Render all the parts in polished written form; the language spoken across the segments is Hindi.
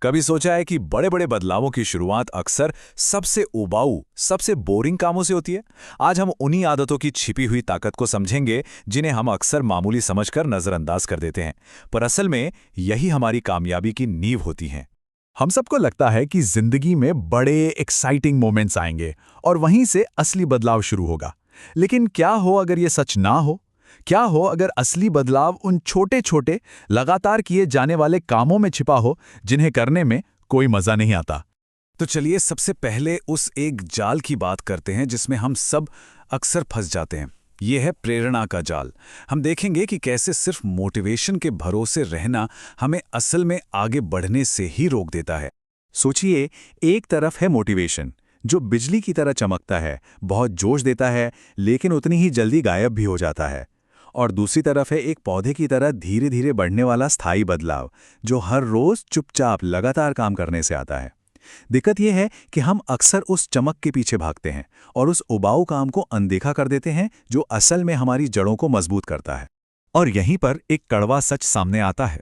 कभी सोचा है कि बड़े बड़े बदलावों की शुरुआत अक्सर सबसे उबाऊ, सबसे बोरिंग कामों से होती है। आज हम उन्हीं आदतों की छिपी हुई ताकत को समझेंगे जिन्हें हम अक्सर मामूली समझकर नजरअंदाज कर देते हैं, पर असल में यही हमारी कामयाबी की नींव होती हैं। हम सबको लगता है कि जिंदगी में बड़े एक्साइटिंग मोमेंट्स आएंगे और वहीं से असली बदलाव शुरू होगा। लेकिन क्या हो अगर ये सच ना हो? क्या हो अगर असली बदलाव उन छोटे छोटे लगातार किए जाने वाले कामों में छिपा हो जिन्हें करने में कोई मजा नहीं आता? तो चलिए सबसे पहले उस एक जाल की बात करते हैं जिसमें हम सब अक्सर फंस जाते हैं। ये है प्रेरणा का जाल। हम देखेंगे कि कैसे सिर्फ मोटिवेशन के भरोसे रहना हमें असल में आगे बढ़ने से ही रोक देता है। सोचिए, एक तरफ है मोटिवेशन जो बिजली की तरह चमकता है, बहुत जोश देता है, लेकिन उतनी ही जल्दी गायब भी हो जाता है। और दूसरी तरफ है एक पौधे की तरह धीरे धीरे बढ़ने वाला स्थायी बदलाव जो हर रोज चुपचाप लगातार काम करने से आता है। दिक्कत यह है कि हम अक्सर उस चमक के पीछे भागते हैं और उस उबाऊ काम को अनदेखा कर देते हैं जो असल में हमारी जड़ों को मजबूत करता है। और यहीं पर एक कड़वा सच सामने आता है।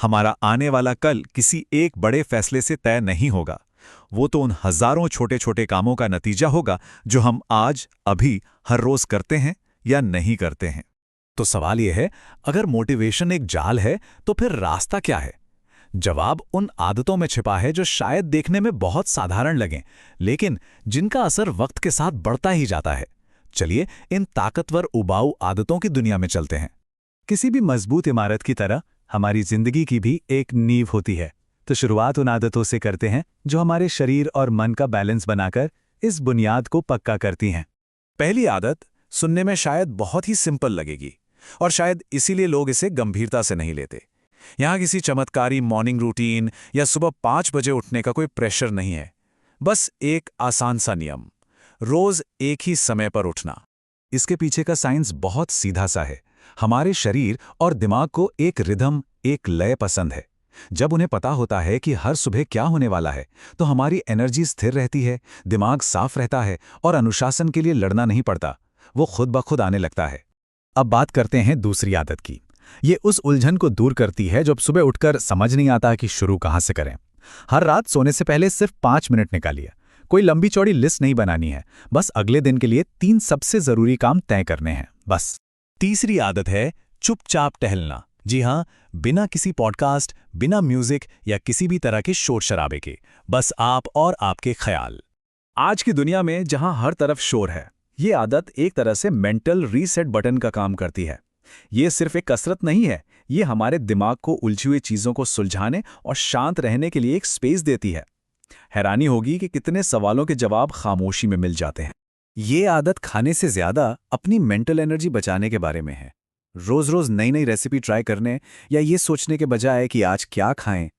हमारा आने वाला कल किसी एक बड़े फैसले से तय नहीं होगा। वो तो उन हजारों छोटे छोटे कामों का नतीजा होगा जो हम आज, अभी, हर रोज करते हैं या नहीं करते हैं। तो सवाल यह है, अगर मोटिवेशन एक जाल है तो फिर रास्ता क्या है? जवाब उन आदतों में छिपा है जो शायद देखने में बहुत साधारण लगें, लेकिन जिनका असर वक्त के साथ बढ़ता ही जाता है। चलिए इन ताकतवर उबाऊ आदतों की दुनिया में चलते हैं। किसी भी मजबूत इमारत की तरह हमारी जिंदगी की भी एक नींव होती है। तो शुरुआत उन आदतों से करते हैं जो हमारे शरीर और मन का बैलेंस बनाकर इस बुनियाद को पक्का करती हैं। पहली आदत सुनने में शायद बहुत ही सिंपल लगेगी और शायद इसीलिए लोग इसे गंभीरता से नहीं लेते। यहाँ किसी चमत्कारी मॉर्निंग रूटीन या सुबह 5 बजे उठने का कोई प्रेशर नहीं है। बस एक आसान सा नियम, रोज एक ही समय पर उठना। इसके पीछे का साइंस बहुत सीधा सा है। हमारे शरीर और दिमाग को एक रिदम, एक लय पसंद है। जब उन्हें पता होता है कि हर सुबह क्या होने वाला है, तो हमारी एनर्जी स्थिर रहती है, दिमाग साफ रहता है और अनुशासन के लिए लड़ना नहीं पड़ता, वो खुद ब खुद आने लगता है। अब बात करते हैं दूसरी आदत की। ये उस उलझन को दूर करती है जब सुबह उठकर समझ नहीं आता कि शुरू कहाँ से करें। हर रात सोने से पहले सिर्फ 5 मिनट निकालिए। कोई लंबी चौड़ी लिस्ट नहीं बनानी है, बस अगले दिन के लिए 3 सबसे जरूरी काम तय करने हैं, बस। तीसरी आदत है चुपचाप टहलना। जी हाँ, बिना किसी पॉडकास्ट, बिना म्यूजिक या किसी भी तरह के शोर शराबे के, बस आप और आपके ख्याल। आज की दुनिया में जहां हर तरफ शोर है, ये आदत एक तरह से मेंटल रीसेट बटन का काम करती है। ये सिर्फ एक कसरत नहीं है, ये हमारे दिमाग को उलझी हुई चीजों को सुलझाने और शांत रहने के लिए एक स्पेस देती है। हैरानी होगी कि कितने सवालों के जवाब खामोशी में मिल जाते हैं। ये आदत खाने से ज्यादा अपनी मेंटल एनर्जी बचाने के बारे में है। रोज रोज नई नई रेसिपी ट्राई करने या ये सोचने के बजाय कि आज क्या खाएं,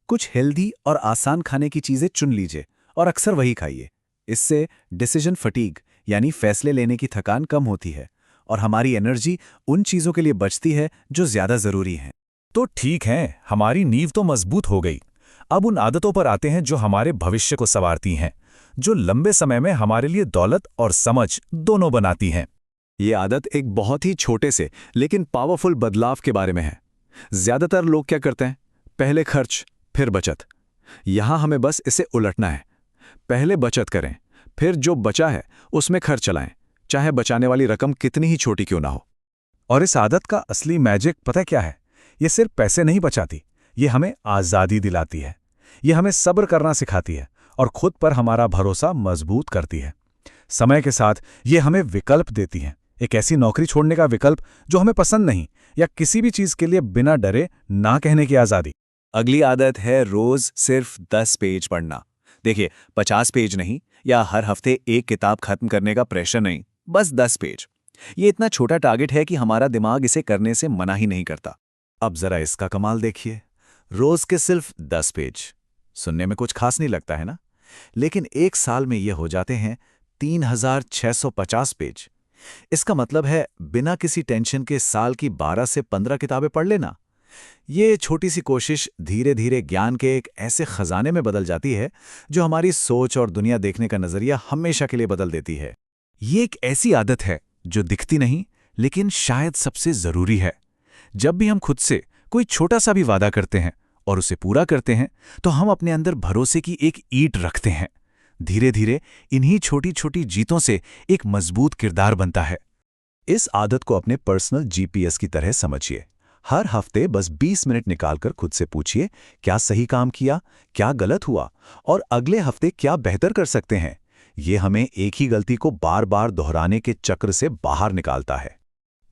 कुछ हेल्दी और आसान खाने की चीजें चुन लीजिए और अक्सर वही खाइए। इससे डिसीजन फटीग यानी फैसले लेने की थकान कम होती है और हमारी एनर्जी उन चीजों के लिए बचती है जो ज्यादा जरूरी हैं। तो ठीक है, हमारी नींव तो मजबूत हो गई। अब उन आदतों पर आते हैं जो हमारे भविष्य को संवारती हैं, जो लंबे समय में हमारे लिए दौलत और समझ दोनों बनाती हैं। ये आदत एक बहुत ही छोटे से लेकिन पावरफुल बदलाव के बारे में है। ज्यादातर लोग क्या करते हैं? पहले खर्च, फिर बचत। यहां हमें बस इसे उलटना है। पहले बचत करें, फिर जो बचा है उसमें खर्च चलाएं, चाहे बचाने वाली रकम कितनी ही छोटी क्यों ना हो। और इस आदत का असली मैजिक पता क्या है? ये सिर्फ पैसे नहीं बचाती, ये हमें आज़ादी दिलाती है। ये हमें सब्र करना सिखाती है और खुद पर हमारा भरोसा मजबूत करती है। समय के साथ ये हमें विकल्प देती है, एक ऐसी नौकरी छोड़ने का विकल्प जो हमें पसंद नहीं, या किसी भी चीज के लिए बिना डरे ना कहने की आज़ादी। अगली आदत है रोज सिर्फ 10 पेज पढ़ना। देखिए, 50 पेज नहीं या हर हफ्ते एक किताब खत्म करने का प्रेशर नहीं, बस 10 पेज। ये इतना छोटा टारगेट है कि हमारा दिमाग इसे करने से मना ही नहीं करता। अब जरा इसका कमाल देखिए, रोज के सिर्फ 10 पेज। सुनने में कुछ खास नहीं लगता है ना? लेकिन एक साल में ये हो जाते हैं 3650 पेज। इसका मतलब है बिना किसी टेंशन के साल की 12 से 15 किताबें पढ़ लेना। ये छोटी सी कोशिश धीरे धीरे ज्ञान के एक ऐसे खजाने में बदल जाती है जो हमारी सोच और दुनिया देखने का नजरिया हमेशा के लिए बदल देती है। ये एक ऐसी आदत है जो दिखती नहीं, लेकिन शायद सबसे जरूरी है। जब भी हम खुद से कोई छोटा सा भी वादा करते हैं और उसे पूरा करते हैं तो हम अपने अंदर भरोसे की एक ईंट रखते हैं। धीरे धीरे इन्हीं छोटी छोटी जीतों से एक मजबूत किरदार बनता है। इस आदत को अपने पर्सनल जीपीएस की तरह समझिए। हर हफ्ते बस 20 मिनट निकालकर खुद से पूछिए, क्या सही काम किया, क्या गलत हुआ और अगले हफ्ते क्या बेहतर कर सकते हैं। ये हमें एक ही गलती को बार बार दोहराने के चक्र से बाहर निकालता है।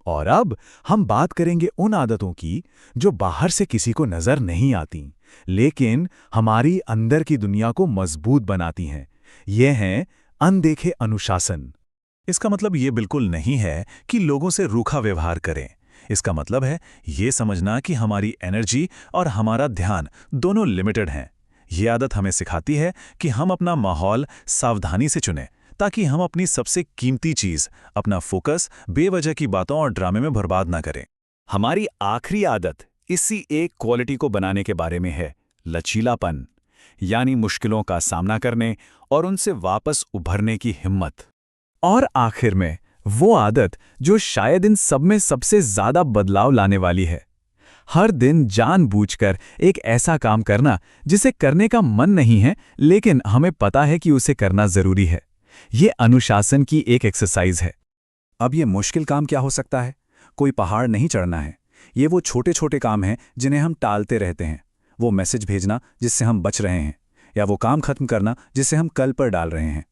और अब हम बात करेंगे उन आदतों की जो बाहर से किसी को नजर नहीं आती, लेकिन हमारी अंदर की दुनिया को मजबूत बनाती हैं। ये हैं अनदेखे अनुशासन। इसका मतलब ये बिल्कुल नहीं है कि लोगों से रूखा व्यवहार करें। इसका मतलब है ये समझना कि हमारी एनर्जी और हमारा ध्यान दोनों लिमिटेड हैं। ये आदत हमें सिखाती है कि हम अपना माहौल सावधानी से चुनें, ताकि हम अपनी सबसे कीमती चीज़, अपना फोकस, बेवजह की बातों और ड्रामे में बर्बाद ना करें। हमारी आखिरी आदत इसी एक क्वालिटी को बनाने के बारे में है, लचीलापन, यानी मुश्किलों का सामना करने और उनसे वापस उभरने की हिम्मत। और आखिर में वो आदत जो शायद इन सब में सबसे ज्यादा बदलाव लाने वाली है, हर दिन जानबूझकर एक ऐसा काम करना जिसे करने का मन नहीं है लेकिन हमें पता है कि उसे करना जरूरी है। ये अनुशासन की एक एक्सरसाइज है। अब ये मुश्किल काम क्या हो सकता है? कोई पहाड़ नहीं चढ़ना है। ये वो छोटे छोटे काम हैं जिन्हें हम टालते रहते हैं। वो मैसेज भेजना जिससे हम बच रहे हैं, या वो काम खत्म करना जिसे हम कल पर डाल रहे हैं।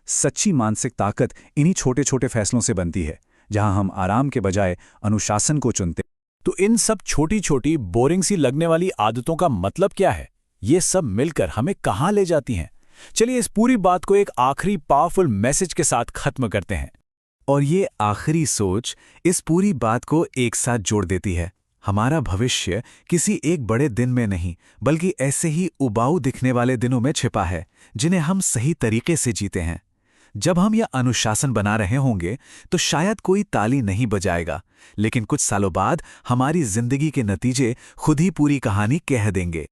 सच्ची मानसिक ताकत इन्हीं छोटे छोटे फैसलों से बनती है, जहां हम आराम के बजाय अनुशासन को चुनते। तो इन सब छोटी छोटी बोरिंग सी लगने वाली आदतों का मतलब क्या है? ये सब मिलकर हमें कहाँ ले जाती हैं? चलिए इस पूरी बात को एक आखिरी पावरफुल मैसेज के साथ खत्म करते हैं। और ये आखिरी सोच इस पूरी बात को एक साथ जोड़ देती है। हमारा भविष्य किसी एक बड़े दिन में नहीं, बल्कि ऐसे ही उबाऊ दिखने वाले दिनों में छिपा है, जिन्हें हम सही तरीके से जीते हैं। जब हम यह अनुशासन बना रहे होंगे तो शायद कोई ताली नहीं बजाएगा, लेकिन कुछ सालों बाद हमारी जिंदगी के नतीजे खुद ही पूरी कहानी कह देंगे।